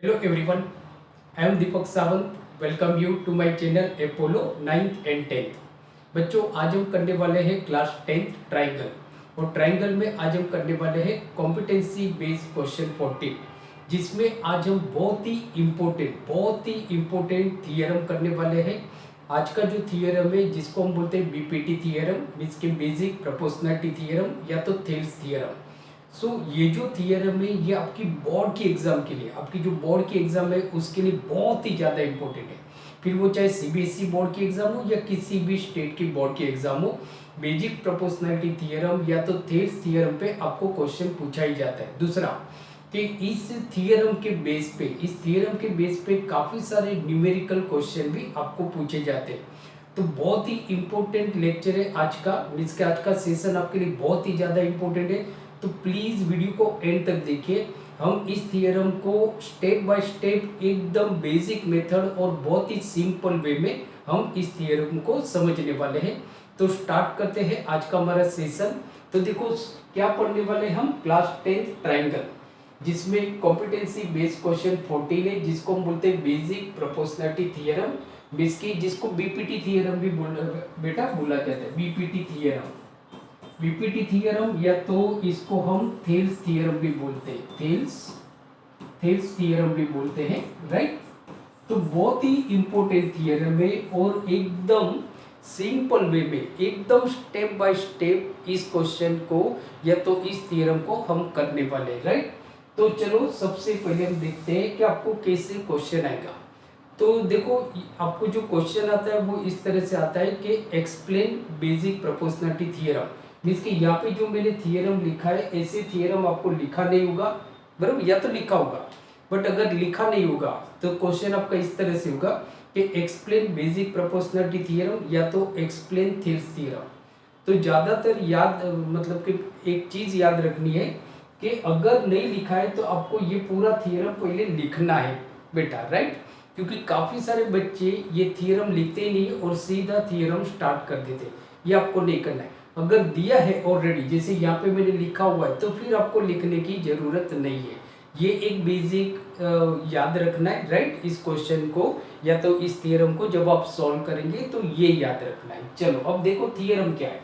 Hello everyone, I am Deepak Sawant. Welcome you to my channel Apollo 9th and 10th. बच्चों आज हम करने वाले हैं क्लास 10th ट्राइंगल और ट्राइंगल में आज हम करने वाले हैं कॉम्पिटेंसी बेस्ड क्वेश्चन 14 जिसमें आज हम बहुत ही इम्पोर्टेंट थियरम करने वाले हैं। आज का जो थियरम है जिसको हम बोलते हैं बीपीटी थियरम मीन्स के बेसिक प्रोपोर्शनलिटी थियरम या तो थेल्स थियरम। ये जो थियरम है ये आपकी बोर्ड की एग्जाम के लिए, आपकी जो बोर्ड की एग्जाम है उसके लिए बहुत ही ज़्यादा इंपॉर्टेंट है। फिर वो चाहे सीबीएसई बोर्ड की एग्जाम हो या किसी भी स्टेट की बोर्ड की एग्जाम हो, बेसिक प्रोपोर्शनलिटी थियरम या तो थेल्स थियरम पे आपको क्वेश्चन पूछा ही जाता है। दूसरा कि इस थियरम के बेस पे काफ़ी सारे न्यूमेरिकल क्वेश्चन भी आपको पूछे जाते हैं। तो बहुत ही इम्पोर्टेंट लेक्चर है आज का, मीन्स के आज का सेशन आपके लिए बहुत ही ज़्यादा इम्पोर्टेंट है। तो प्लीज़ वीडियो को एंड तक देखिए। हम इस थियरम को स्टेप बाय स्टेप एकदम बेसिक मेथड और बहुत ही सिंपल वे में हम इस थियरम को समझने वाले हैं। तो स्टार्ट करते हैं आज का हमारा सेशन। तो देखो क्या पढ़ने वाले हम क्लास 10th ट्राइंगल जिसमें कॉम्पिटेंसी बेस्ड क्वेश्चन 14 है जिसको हम बोलते हैं बेसिक प्रोपोर्शनलिटी थियरम, जिसको बीपीटी थियरम भी बोला जाता है। बीपीटी थियरम या तो इसको हम थेल्स थियरम भी बोलते हैं, थेल्स थियरम भी बोलते हैं, राइट। तो बहुत ही इंपॉर्टेंट थियरम है और एकदम सिंपल वे में, एकदम स्टेप बाय स्टेप इस क्वेश्चन को या तो इस थियरम को हम करने वाले हैं, राइट। तो चलो सबसे पहले हम देखते हैं कि आपको कैसे क्वेश्चन आएगा। तो देखो आपको जो क्वेश्चन आता है वो इस तरह से आता है कि explain basic proportionality theorem. Means कि यहाँ पे जो मैंने थियरम लिखा है ऐसे थियरम आपको लिखा नहीं होगा, बराबर, या तो लिखा होगा बट अगर लिखा नहीं होगा तो क्वेश्चन आपका इस तरह से होगा कि एक्सप्लेन बेसिक प्रोपोर्शनलिटी थियरम या तो एक्सप्लेन थेल्स थियरम। तो ज़्यादातर मतलब कि एक चीज़ याद रखनी है कि अगर नहीं लिखा है तो आपको ये पूरा थियरम पहले लिखना है बेटा, राइट। क्योंकि काफ़ी सारे बच्चे ये थियरम लिखते ही नहीं और सीधा थियरम स्टार्ट कर देते, ये आपको नहीं करना है। अगर दिया है ऑलरेडी, जैसे यहाँ पे मैंने लिखा हुआ है, तो फिर आपको लिखने की ज़रूरत नहीं है। ये एक बेसिक याद रखना है, राइट। इस क्वेश्चन को या तो इस थियरम को जब आप सॉल्व करेंगे तो ये याद रखना है। चलो अब देखो थियरम क्या है।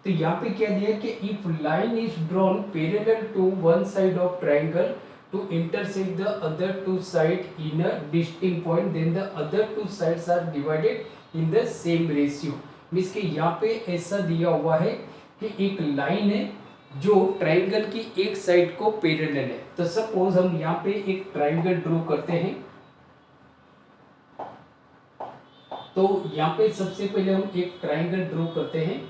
तो यहाँ पे क्या दिया है कि if line is drawn parallel to one side of triangle to intersect the other two sides in a distinct point, then the other two sides are divided in the same ratio। Means कि यहाँ पे ऐसा दिया हुआ है कि एक line है जो ट्राइंगल की एक साइड को पैरेलल है। तो सपोज हम यहाँ पे एक ट्राइंगल ड्रॉ करते हैं। तो यहाँ पे सबसे पहले हम एक ट्राइंगल ड्रॉ करते हैं।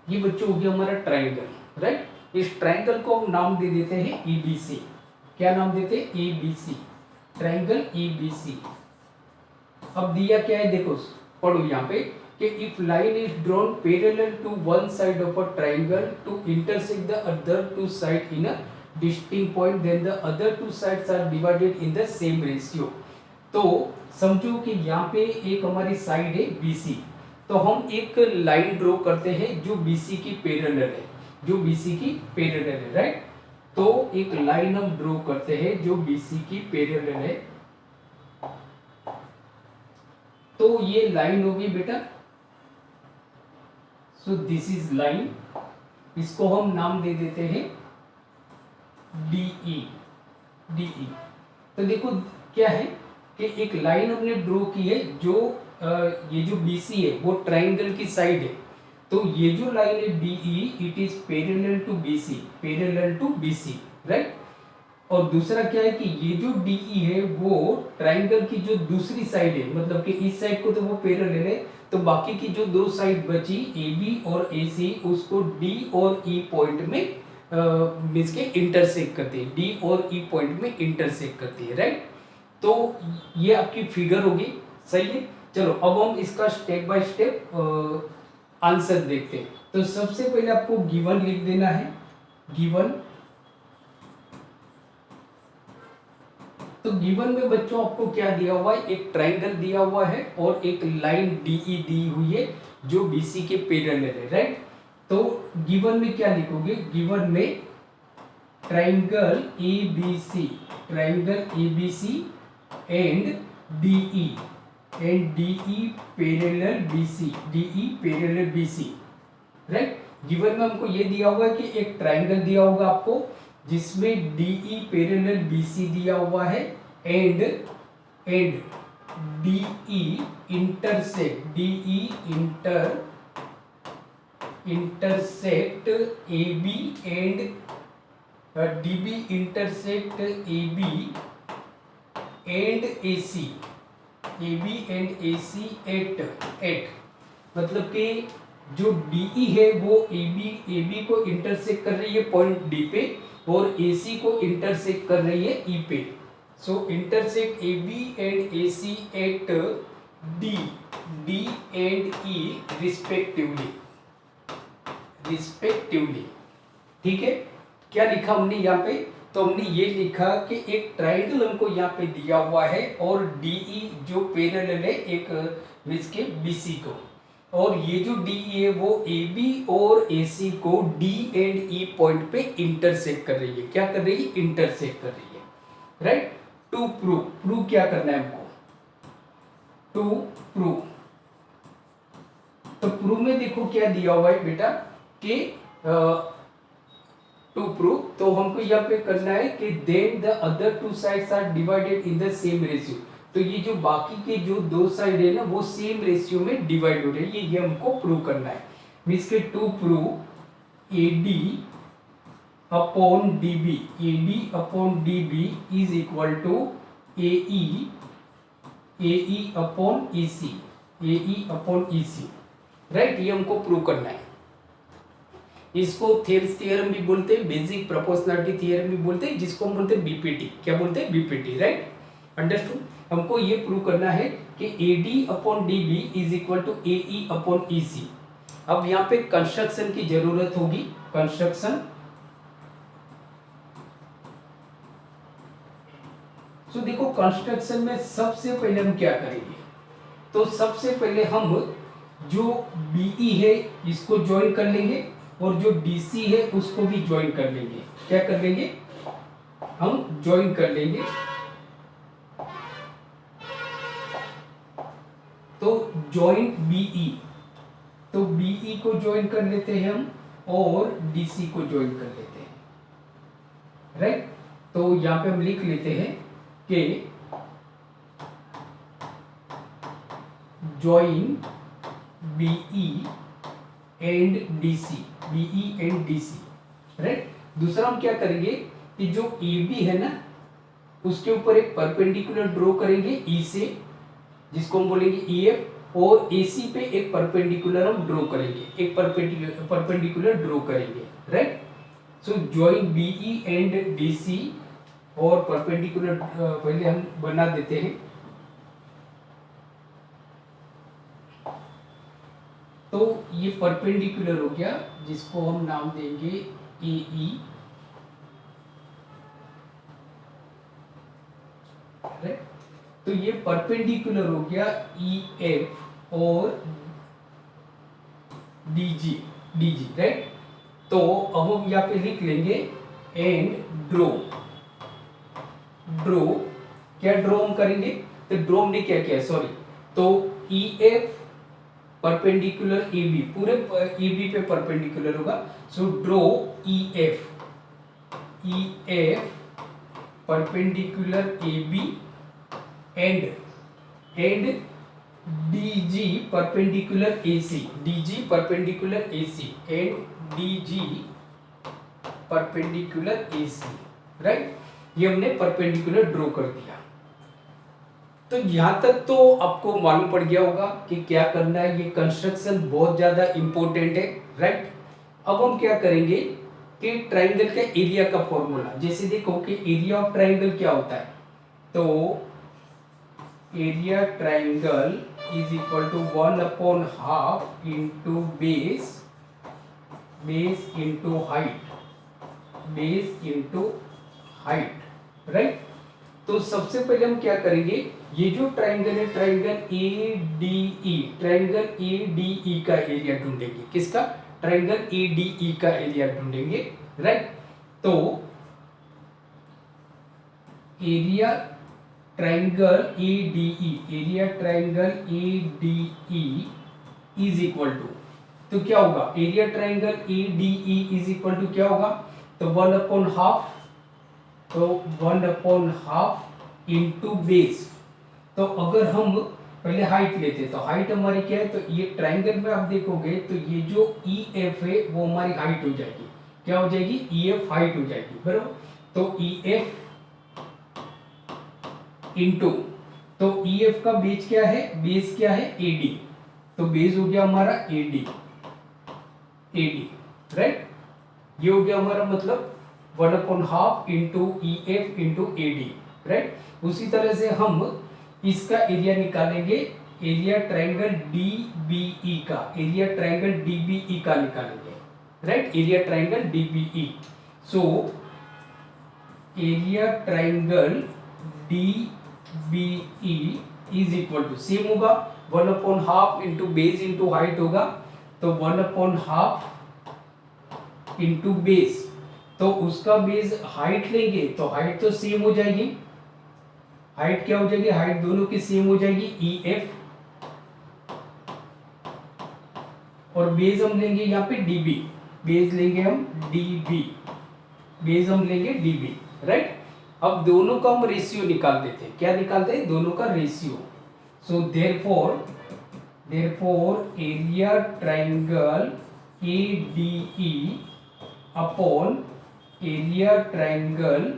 ये बच्चों हो गया हमारा ट्राइंगल, राइट। इस ट्राइंगल को हम नाम दे देते हैं ईबीसी। क्या नाम देते हैं? EBC, triangle EBC. अब दिया क्या है देखो, पढ़ो यहाँ पे कि if line is drawn parallel to one side of a triangle to intersect the other two side in a distinct point, then the other two sides are divided in the same ratio. तो समझो कि यहाँ पे एक हमारी side है BC, तो हम एक लाइन ड्रॉ करते हैं जो बीसी की पैरेलल है, राइट। तो एक लाइन हम ड्रॉ करते हैं जो बीसी की पैरेलल है। तो ये लाइन होगी बेटा, सो दिस इज लाइन, इसको हम नाम दे देते हैं डीई। तो देखो क्या है कि एक लाइन हमने ड्रॉ की है जो ये जो BC है वो ट्राइंगल की साइड है। तो ये जो लाइन है DE it is parallel to BC, right. और दूसरा क्या है कि ये जो DE है वो ट्राइंगल की जो दूसरी साइड है, मतलब कि इस साइड को तो वो पैरेलल है, तो बाकी की जो दो साइड बची AB और AC उसको D और E पॉइंट में मीन्स के इंटरसेक्ट करती है, D और E पॉइंट में इंटरसेक्ट करती है, राइट। तो ये आपकी फिगर होगी, सही है। चलो अब हम इसका स्टेप बाय स्टेप आंसर देखते हैं। तो सबसे पहले आपको गिवन लिख देना है, गिवन। तो गिवन में बच्चों आपको क्या दिया हुआ है, एक ट्राइंगल दिया हुआ है और एक लाइन DE दी हुई है जो BC के पैरेलल है, राइट। तो गिवन में क्या लिखोगे, गिवन में triangle ABC, triangle ABC and DE, and DE parallel BC, DE parallel BC, right. Given में हमको ये दिया हुआ है कि एक ट्राइंगल दिया होगा आपको जिसमें DE पैरेलल BC दिया हुआ है and DE intersect AB and DB intersect AB and AC, at मतलब कि जो DE है वो AB को इंटरसेक्ट कर रही है पॉइंट D पे और AC को इंटरसेक्ट कर रही है E पे। So intersect AB and AC at D and E respectively, ठीक है। क्या लिखा हमने यहाँ पे, तो हमने ये लिखा कि एक ट्राइंगल हमको यहाँ पे दिया हुआ है और DE जो पैरेलल है एक इसके BC को, और ये जो DE है वो AB और AC को D एंड E पॉइंट पे इंटरसेक्ट कर रही है। क्या कर रही है? इंटरसेक्ट कर रही है, राइट। टू प्रूव क्या करना है हमको? टू प्रूव, तो प्रूव में देखो क्या दिया हुआ है बेटा कि टू प्रूव, तो हमको यहाँ पे करना है कि then the other two sides are divided in the same ratio. तो ये जो बाकी के जो दो साइड है ना वो सेम रेशियो में डिवाइड हो रहे हैं, ये हमको प्रूव करना है। मींस के to prove AD upon DB is equal to AE upon EC, right. ये हमको प्रूव करना है। इसको थेल्स थ्योरम भी बोलते हैं, बेसिक प्रोपोर्शनलिटी थ्योरम भी बोलते हैं, जिसको हम बोलते हैं BPT। क्या बोलते हैं? BPT, right. अंडरस्टूड। हमको ये प्रूव करना है कि AD upon DB is equal to AE upon EC। अब यहाँ पे कंस्ट्रक्शन की जरूरत होगी, कंस्ट्रक्शन। तो देखो कंस्ट्रक्शन में सबसे पहले हम क्या करेंगे, तो सबसे पहले हम जो BE है इसको ज्वाइन कर लेंगे और जो DC है उसको भी ज्वाइन कर लेंगे। क्या कर लेंगे? हम ज्वाइन कर लेंगे। तो ज्वाइंट BE, तो BE को ज्वाइन कर लेते हैं हम और DC को ज्वाइन कर लेते हैं, राइट। तो यहां पे हम लिख लेते हैं कि join BE and DC, right. दूसरा हम क्या करेंगे कि जो AB है ना उसके ऊपर एक परपेंडिकुलर ड्रॉ करेंगे E से, जिसको हम बोलेंगे EF, और AC पे एक परपेंडिकुलर हम ड्रॉ करेंगे, एक परपेंडिकुलर ड्रॉ करेंगे, right. So join BE and DC, और परपेंडिकुलर पहले हम बना देते हैं। तो ये परपेंडिकुलर हो गया, जिसको हम नाम देंगे AE, राइट। तो ये परपेंडिकुलर हो गया EF और DG, राइट। तो अब हम यहाँ पे लिख लेंगे एंड ड्रॉ। क्या ड्रॉ हम करेंगे? तो ड्रॉ हमने क्या किया, सॉरी, तो EF परपेंडिकुलर AB, पूरे AB पे परपेंडिकुलर होगा। So draw EF perpendicular AB and DG perpendicular AC, and DG perpendicular AC, right. ये हमने परपेंडिकुलर ड्रॉ कर दिया। तो यहां तक तो आपको मालूम पड़ गया होगा कि क्या करना है। ये कंस्ट्रक्शन बहुत ज्यादा इंपॉर्टेंट है, राइट। अब हम क्या करेंगे कि ट्राइंगल का एरिया का फॉर्मूला, जैसे देखो कि एरिया ऑफ ट्राइंगल क्या होता है, तो area triangle is equal to 1/2 into base into height, right. तो सबसे पहले हम क्या करेंगे, ये जो ट्राइंगल है, ट्राइंगल ADE का एरिया ढूंढेंगे। किसका? ट्राइंगल ADE का एरिया ढूंढेंगे, राइट। तो area triangle ADE, area triangle ADE is equal to, तो क्या होगा, area triangle ADE is equal to क्या होगा, तो 1/2, तो 1/2 इंटू बेस। तो अगर हम पहले हाइट लेते तो हाइट हमारी क्या है, तो ये ट्राइंगल में आप देखोगे तो ये जो EF है वो हमारी हाइट हो जाएगी, क्या हो जाएगी, EF हाइट हो जाएगी, बराबर। तो EF इंटू, तो EF का बेस क्या है, बेस क्या है AD, तो बेस हो गया हमारा AD, राइट, ये हो गया हमारा मतलब 1/2 into EF into AD, right. उसी तरह से हम इसका एरिया निकालेंगे, एरिया ट्राइंगल DBE का, एरिया ट्राइंगल DBE का निकालेंगे, right, area triangle DBE। So area triangle DBE is equal to, same होगा 1/2 इंटू बेस इंटू हाइट होगा, तो 1/2 इंटू बेस, तो उसका बेस हाइट लेंगे तो हाइट तो सेम हो जाएगी, हाइट क्या हो जाएगी, हाइट दोनों की सेम हो जाएगी EF, और बेस हम लेंगे यहाँ पे DB, बेस लेंगे हम DB, बेस हम लेंगे DB, राइट। अब दोनों का हम रेशियो निकाल देते हैं, क्या निकालते हैं, दोनों का ratio. So therefore area triangle ADE upon area triangle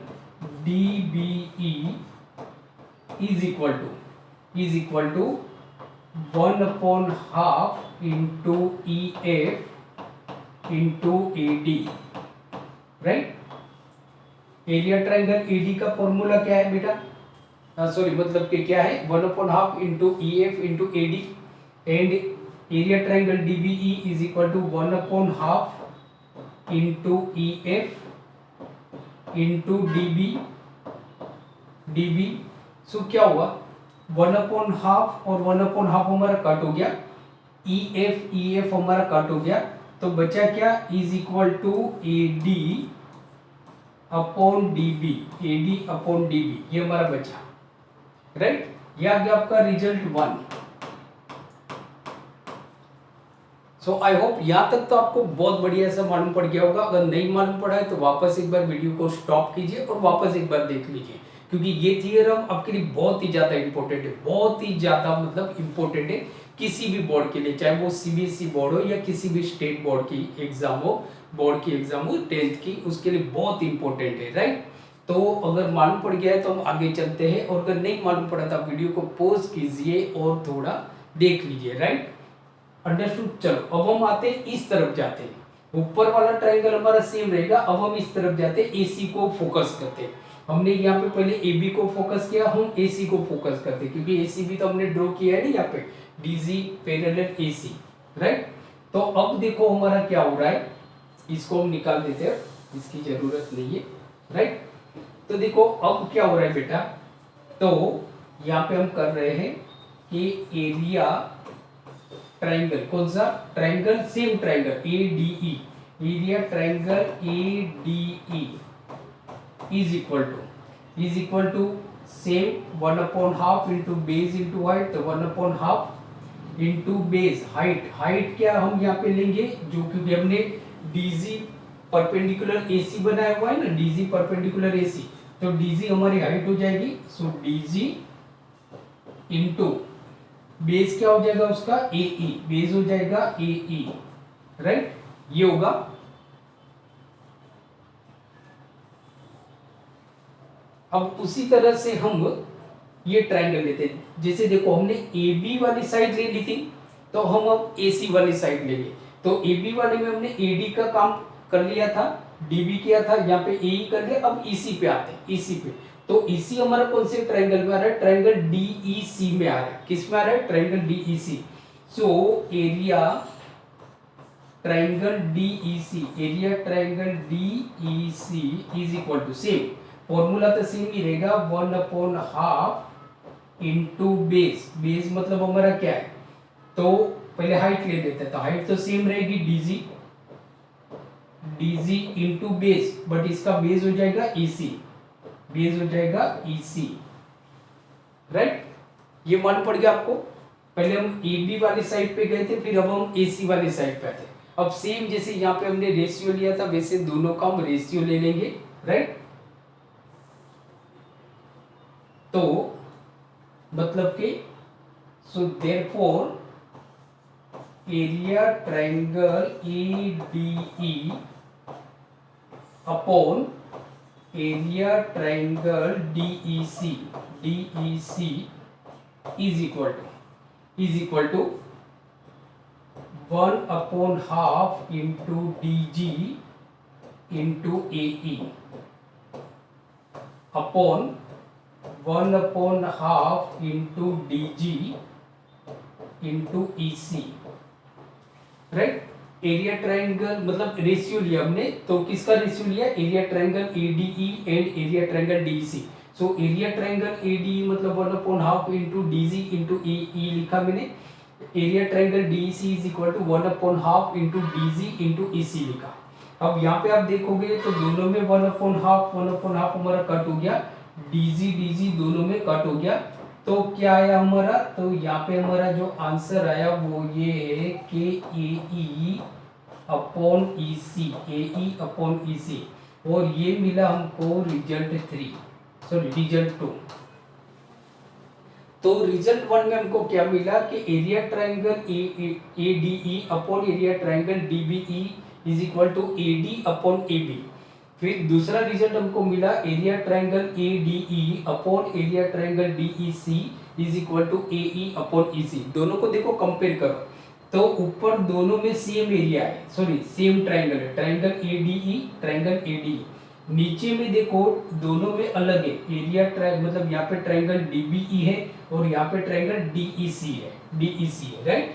DBE is equal to 1/2 into EF into AD, right. Area triangle AD का फॉर्मूला क्या है बेटा, सॉरी मतलब कि क्या है, 1/2 into EF into AD, and area triangle DBE is equal to 1/2 into EF into DB। सो क्या हुआ, 1/2 और 1/2 हमारा कट हो गया, EF हमारा कट हो गया, तो बचा क्या, is equal to AD upon DB, ये हमारा बचा, राइट। ये आ गया आपका रिजल्ट 1। सो आई होप यहाँ तक तो आपको बहुत बढ़िया सा मालूम पड़ गया होगा। अगर नहीं मालूम पड़ा है तो वापस एक बार वीडियो को स्टॉप कीजिए और वापस एक बार देख लीजिए, क्योंकि ये थियरम आपके लिए बहुत ही ज्यादा इंपॉर्टेंट है, बहुत ही ज्यादा मतलब इंपॉर्टेंट है किसी भी बोर्ड के लिए, चाहे वो CBSE बोर्ड हो या किसी भी स्टेट बोर्ड की एग्जाम हो, बोर्ड की एग्जाम हो 10th की, उसके लिए बहुत इंपॉर्टेंट है, राइट। तो अगर मालूम पड़ गया है तो हम आगे चलते हैं, और अगर नहीं मालूम पड़ा तो वीडियो को पॉज कीजिए और थोड़ा देख लीजिए, राइट, अंडरस्टूड। चलो अब हम आते हैं, इस तरफ जाते हैं, ऊपर वाला ट्रायंगल हमारा सेम रहेगा, अब हम इस तरफ जाते हैं, AC को फोकस करते हैं। हमने यहाँ पे पहले AB को फोकस किया, हम AC को फोकस करते हैं, क्योंकि AC भी तो हमने ड्रॉ किया है ना यहाँ पे, DG पैरेलल AC, राइट। तो अब देखो हमारा क्या हो रहा है, इसको हम निकाल देते हैं, इसकी जरूरत नहीं है, राइट। तो देखो अब क्या हो रहा है बेटा, तो यहाँ पे हम कर रहे हैं कि एरिया ट्राइंगल, कौन सा triangle, same triangle ADE, area triangle ADE is equal to same 1/2 into base into height, तो 1/2 into base height क्या हम यहाँ पे लेंगे, जो क्योंकि हमने DG परपेंडिकुलर AC बनाया हुआ है ना, DG परपेंडिकुलर AC, तो DG हमारी हाइट हो जाएगी, सो DG into बेस क्या हो जाएगा उसका AE, बेस हो जाएगा AE, राइट, ये होगा। अब उसी तरह से हम ये ट्रायंगल लेते हैं, जैसे देखो हमने AB वाली साइड ले ली थी, तो हम अब AC वाली साइड लेंगे, तो AB वाले में हमने AD का काम कर लिया था, DB किया था, यहाँ पे AE कर लिया, अब EC पे आते हैं, EC पे, तो EC हमारा कौन से ट्रायंगल में आ रहा है, ट्रायंगल DEC में आ रहा है, किस में आ रहा है, triangle DEC। So area triangle DEC, area triangle DEC is equal to, same formula तो सेम ही रहेगा, 1/2 इंटू बेस, बेस मतलब हमारा क्या है, तो पहले हाइट ले लेते हैं, तो हाइट तो सेम रहेगी DG इंटू बेस, बट इसका बेस हो जाएगा EC, बेस हो जाएगा EC, राइट। ये मान पड़ गया आपको। पहले हम AB वाली साइड पे गए थे, फिर अब हम AC वाली साइड पे आते। अब सेम जैसे यहाँ पे हमने रेशियो लिया था वैसे दोनों का हम रेशियो ले लेंगे, राइट। तो मतलब कि so therefore area triangle ADE upon area triangle DEC is equal to 1/2 into DG into AE upon 1/2 into DG into EC, right. Area triangle मतलब रेशियो लिया हमने, तो किसका रेशियो लिया? Area triangle ADE and area triangle DEC। So area triangle ADE मतलब 1/2 into DG into EE लिखा मैंने। Area triangle DEC is equal to 1/2 into DG into EC लिखा। अब यहाँ पे आप देखोगे तो दोनों में 1/2 हमारा कट हो गया, DG दोनों में कट हो गया। तो क्या आया हमारा? तो यहाँ पे हमारा जो आंसर आया वो ये है कि AE अपॉन EC, और ये मिला हमको रिजल्ट 2। तो रिजल्ट 1 में हमको क्या मिला कि area triangle ADE upon area triangle DBE is equal to AD upon AB। फिर दूसरा रिजल्ट हमको मिला area triangle ADE upon area triangle DEC is equal to AE upon EC। दोनों को देखो कंपेयर करो, तो ऊपर दोनों में सेम एरिया है, सॉरी सेम ट्रायंगल है, ट्रायंगल ADE ट्रायंगल ADE। नीचे में देखो दोनों में अलग है एरिया मतलब यहाँ पे ट्रायंगल DBE है और यहाँ पे ट्रायंगल DEC है, राइट।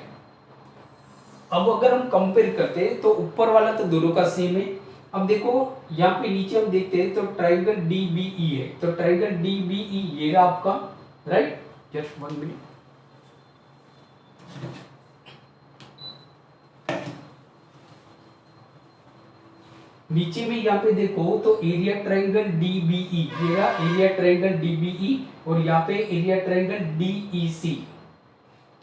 अब अगर हम कंपेयर करते हैं तो ऊपर वाला तो दोनों का सेम है। अब देखो यहाँ पे नीचे हम देखते हैं तो ट्रायंगल DBE है, तो ट्रायंगल DBE ये रहा आपका, राइट। Just 1 minute. नीचे में यहाँ पे देखो तो एरिया ट्रायंगल DBE ये रहा, एरिया ट्रायंगल DBE, और यहाँ पे एरिया ट्रायंगल DEC।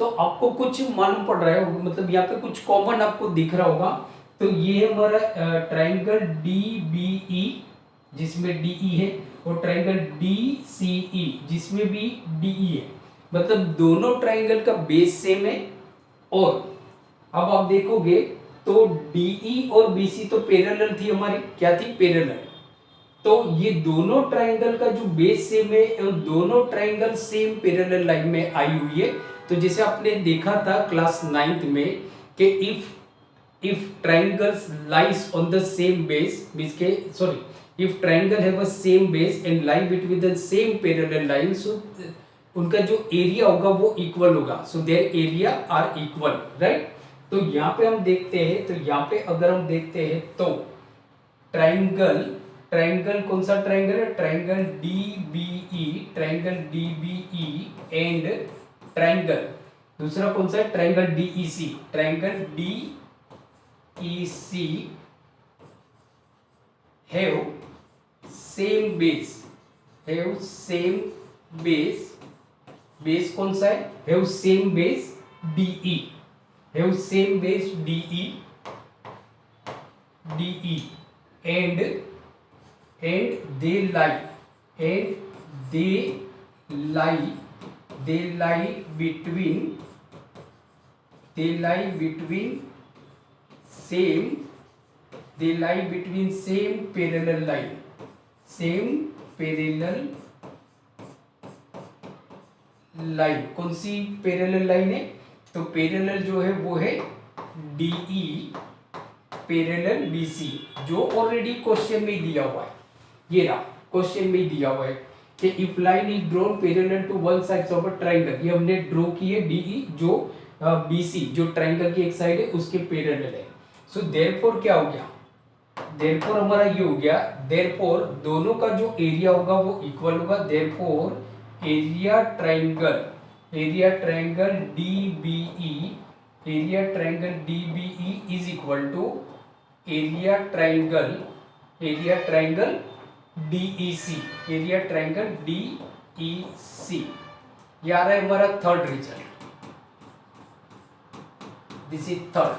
तो आपको कुछ मालूम पड़ रहा है, मतलब यहाँ पे कुछ कॉमन आपको दिख रहा होगा। तो ये हमारा ट्रायंगल DBE जिसमें DE है, और ट्रायंगल DCE जिसमें भी DE है, मतलब दोनों ट्रायंगल का बेस सेम है। और अब आप देखोगे तो DE और BC तो पैरेलल थी हमारी, क्या थी? पैरेलल। तो ये दोनों ट्रायंगल का जो बेस सेम है और दोनों ट्रायंगल सेम पैरेलल लाइन में आई हुई है। तो जैसे आपने देखा था क्लास 9th में कि if triangles lies on the same base, if triangle have a same base and lie between the same parallel lines, so उनका जो एरिया होगा वो इक्वल होगा, so their area are equal, right. तो यहाँ पे हम देखते हैं, तो यहाँ पे अगर हम देखते हैं तो ट्रायंगल कौन सा ट्रायंगल है? ट्रायंगल DBE एंड ट्रायंगल दूसरा कौन सा है? Triangle DEC। Triangle DEC have same base, base कौन सा है? have same base DE, and they lie between same parallel line, कौन सी पैरेलल लाइन है? तो पैरेलल जो है वो है DE पैरेलल BC, जो ऑलरेडी क्वेश्चन में दिया हुआ है। ये रहा क्वेश्चन में दिया हुआ है कि if line is drawn parallel to one side of a triangle, ये हमने ड्रॉ की है DE, जो BC जो ट्रायंगल की एक साइड है उसके पैरेलल है। सो देयरफॉर क्या हो गया? देयरफॉर हमारा ये हो गया, देयरफॉर दोनों का जो एरिया होगा वो इक्वल होगा। Therefore area triangle DBE is equal to area triangle DEC, area triangle DEC, ये आ रहा है हमारा third result, this is third.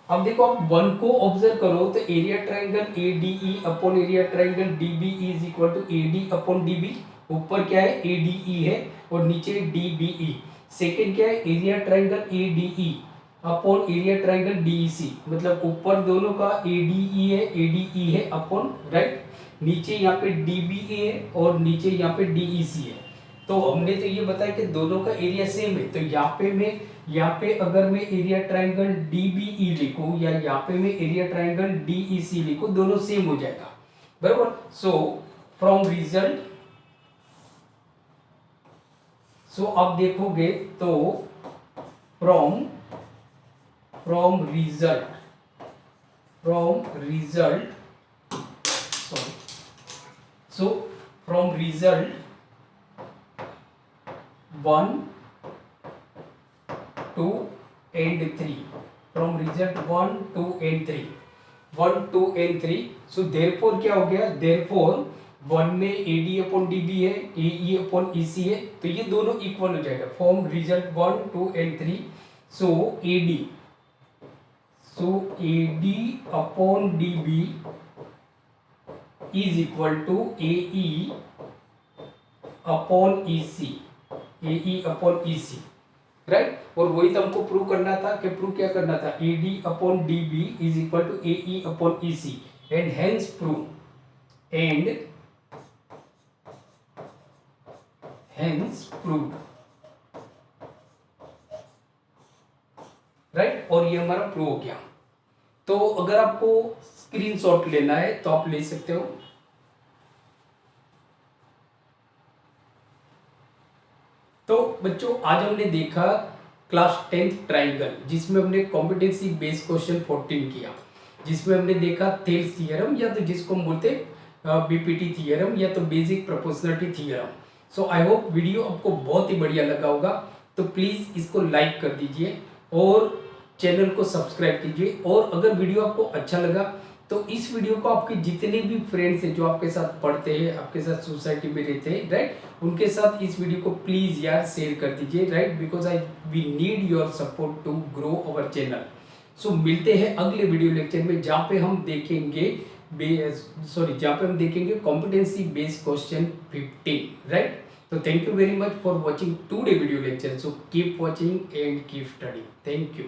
अब देखो आप वन को ऑब्जर्व करो तो area triangle ADE upon area triangle DBE is equal to AD upon DB, ऊपर क्या है ADE है और नीचे DBE। सेकेंड क्या है area triangle ADE upon area triangle DEC, मतलब ऊपर दोनों का ADE है अपॉन राइट, नीचे यहाँ पे DBE है और नीचे यहाँ पे DEC है। तो हमने तो ये बताया कि दोनों का एरिया सेम है, तो यहाँ पे अगर मैं एरिया ट्रायंगल DBE लिखूं या यहाँ पे मैं एरिया ट्रायंगल DEC लिखूं, दोनों सेम हो जाएगा, बराबर। सो फ्रॉम रिजल्ट, सो आप देखोगे तो from result sorry, so from result 1, 2 and 3, from result 1, 2 and 3, 1, 2 and 3, so therefore क्या हो गया, therefore 1 में AD अपॉन DB है, AE अपॉन EC है, तो ये दोनों इक्वल हो जाएगा। From result 1, 2 and 3, so AD upon DB is equal to AE upon EC, AE upon EC, right. और वही तो हमको प्रूव करना था, कि प्रूव क्या करना था, AD upon DB is equal to AE upon EC, and hence prove, right. और ये हमारा प्रूव हो गया। तो अगर आपको स्क्रीनशॉट लेना है तो आप ले सकते हो। तो बच्चों आज हमने देखा क्लास 10th ट्राइंगल, जिसमें हमने कॉम्पिटेंसी बेस्ड क्वेश्चन 14 किया, जिसमें हमने देखा थेल्स थ्योरम या तो जिसको हम बोलते हैं BPT थ्योरम या तो basic proportionality theorem. So I hope video आपको बहुत ही बढ़िया लगा होगा, तो प्लीज़ इसको लाइक कर दीजिए और चैनल को सब्सक्राइब कीजिए। और अगर वीडियो आपको अच्छा लगा तो इस वीडियो को आपके जितने भी फ्रेंड्स हैं जो आपके साथ पढ़ते हैं, आपके साथ सोसाइटी में रहते हैं, राइट, उनके साथ इस वीडियो को प्लीज यार शेयर कर दीजिए, right, because we need your support to grow our channel. So मिलते हैं अगले वीडियो लेक्चर में, जहाँ पे हम देखेंगे कॉम्पिटेंसी बेस्ड क्वेश्चन 15, राइट। तो thank you very much for watching today video lecture. So keep watching and keep study. Thank you.